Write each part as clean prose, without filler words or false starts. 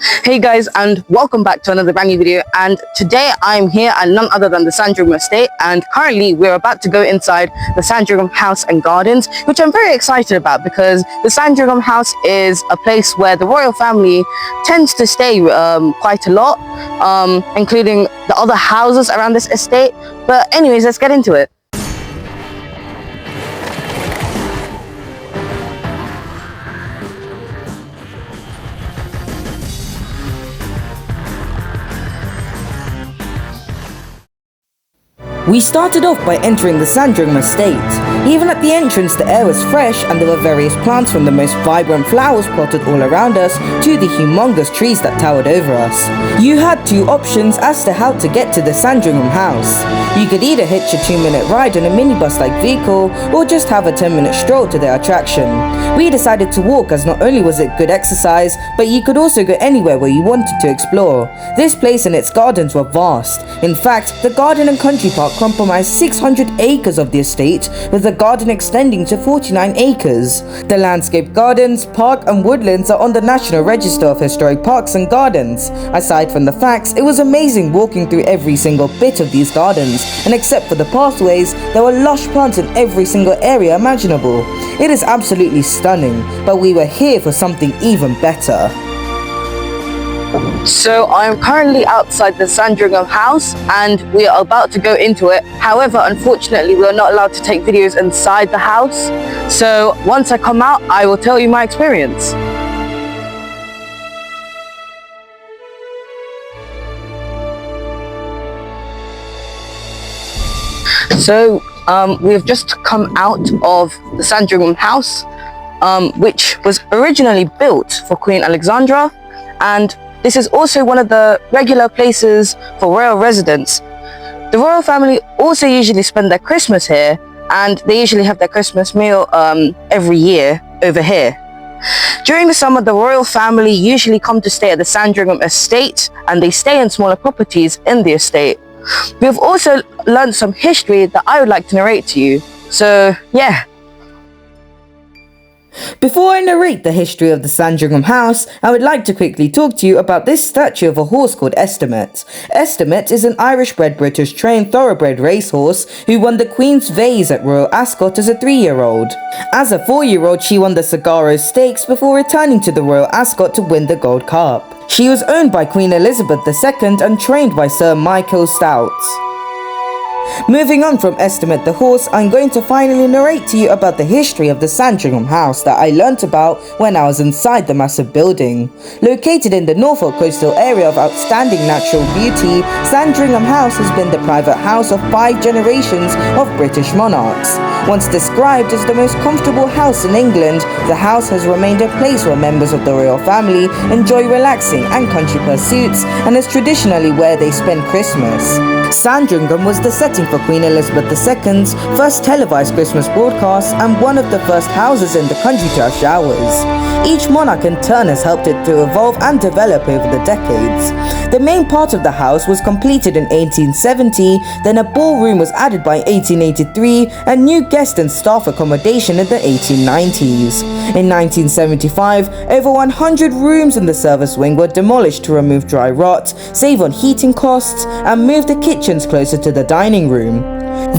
Hey guys, and welcome back to another brand new video. And today I'm here at none other than the Sandringham Estate, and currently we're about to go inside the Sandringham House and Gardens, which I'm very excited about because the Sandringham House is a place where the royal family tends to stay quite a lot, including the other houses around this estate. But anyways, let's get into it. We started off by entering the Sandringham Estate. Even at the entrance, the air was fresh and there were various plants, from the most vibrant flowers plotted all around us to the humongous trees that towered over us. You had two options as to how to get to the Sandringham House. You could either hitch a 2-minute ride on a minibus-like vehicle or just have a 10-minute stroll to the attraction. We decided to walk, as not only was it good exercise, but you could also go anywhere where you wanted to explore. This place and its gardens were vast. In fact, the garden and country park comprised 600 acres of the estate, with the garden extending to 49 acres. The landscape gardens, park and woodlands are on the National Register of Historic Parks and Gardens. Aside from the facts, it was amazing walking through every single bit of these gardens, and except for the pathways, there were lush plants in every single area imaginable. It is absolutely stunning, but we were here for something even better. So I'm currently outside the Sandringham House and we are about to go into it. However, unfortunately, we are not allowed to take videos inside the house. So once I come out, I will tell you my experience. So we've just come out of the Sandringham House, which was originally built for Queen Alexandra, and this is also one of the regular places for royal residents. The royal family also usually spend their Christmas here, and they usually have their Christmas meal every year over here. During the summer, the royal family usually come to stay at the Sandringham Estate, and they stay in smaller properties in the estate. We've also learned some history that I would like to narrate to you. So yeah. Before I narrate the history of the Sandringham House, I would like to quickly talk to you about this statue of a horse called Estimate. Estimate is an Irish-bred British trained thoroughbred racehorse who won the Queen's Vase at Royal Ascot as a 3-year-old. As a 4-year-old, she won the Sagaro Stakes before returning to the Royal Ascot to win the Gold Cup. She was owned by Queen Elizabeth II and trained by Sir Michael Stout. Moving on from Estimate the horse, I'm going to finally narrate to you about the history of the Sandringham House that I learnt about when I was inside the massive building. Located in the Norfolk coastal area of outstanding natural beauty, Sandringham House has been the private house of 5 generations of British monarchs. Once described as the most comfortable house in England, the house has remained a place where members of the royal family enjoy relaxing and country pursuits, and is traditionally where they spend Christmas. Sandringham was the setting for Queen Elizabeth II's first televised Christmas broadcast and one of the first houses in the country to have showers. Each monarch in turn has helped it to evolve and develop over the decades. The main part of the house was completed in 1870, then a ballroom was added by 1883 and new guest and staff accommodation in the 1890s. In 1975, over 100 rooms in the service wing were demolished to remove dry rot, save on heating costs, and move the kitchens closer to the dining room.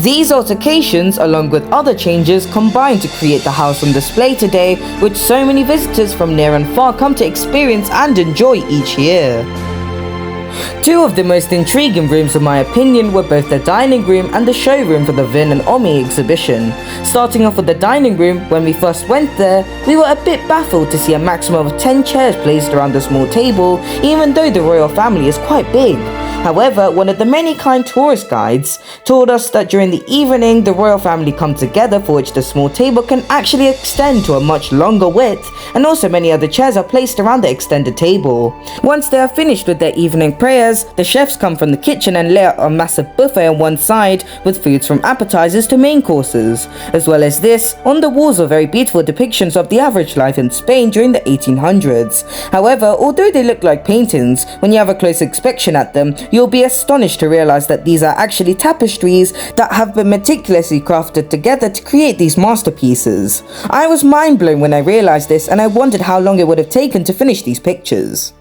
These altercations, along with other changes, combined to create the house on display today, which so many visitors from near and far come to experience and enjoy each year. Two of the most intriguing rooms in my opinion were both the dining room and the showroom for the Vin and Omi exhibition. Starting off with the dining room, when we first went there, we were a bit baffled to see a maximum of 10 chairs placed around a small table, even though the royal family is quite big. However, one of the many kind tourist guides told us that during the evening, the royal family come together, for which the small table can actually extend to a much longer width, and also many other chairs are placed around the extended table. Once they are finished with their evening prayers, the chefs come from the kitchen and lay out a massive buffet on one side with foods from appetizers to main courses. As well as this, on the walls are very beautiful depictions of the average life in Spain during the 1800s. However, although they look like paintings, when you have a close inspection at them, you'll be astonished to realize that these are actually tapestries that have been meticulously crafted together to create these masterpieces. I was mind blown when I realized this, and I wondered how long it would have taken to finish these pictures.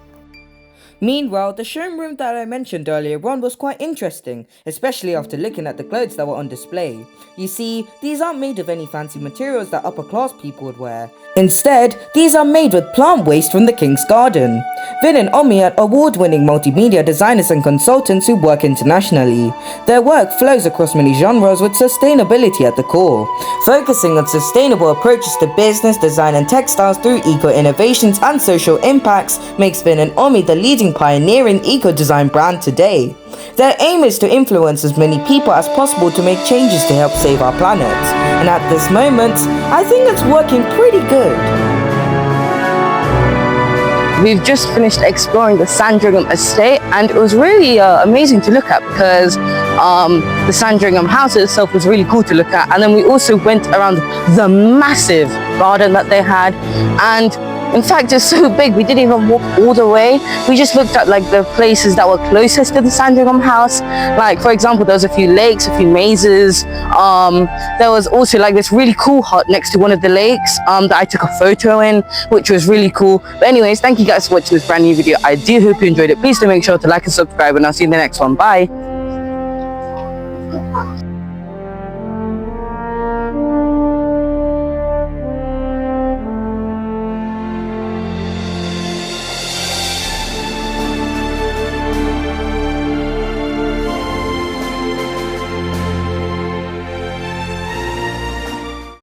Meanwhile, the showroom that I mentioned earlier on was quite interesting, especially after looking at the clothes that were on display. You see, these aren't made of any fancy materials that upper class people would wear. Instead, these are made with plant waste from the King's Garden. Vin and Omi are award-winning multimedia designers and consultants who work internationally. Their work flows across many genres with sustainability at the core. Focusing on sustainable approaches to business, design and textiles through eco-innovations and social impacts makes Vin and Omi the leading pioneering eco-design brand today. Their aim is to influence as many people as possible to make changes to help save our planet. And at this moment, I think it's working pretty good. We've just finished exploring the Sandringham Estate, and it was really amazing to look at because the Sandringham House itself was really cool to look at. And then we also went around the massive garden that they had, and in fact, it's so big, we didn't even walk all the way. We just looked at like the places that were closest to the Sandringham House. Like, for example, there was a few lakes, a few mazes. There was also like this really cool hut next to one of the lakes that I took a photo in, which was really cool. But anyways, thank you guys for watching this brand new video. I do hope you enjoyed it. Please do make sure to like and subscribe, and I'll see you in the next one. Bye.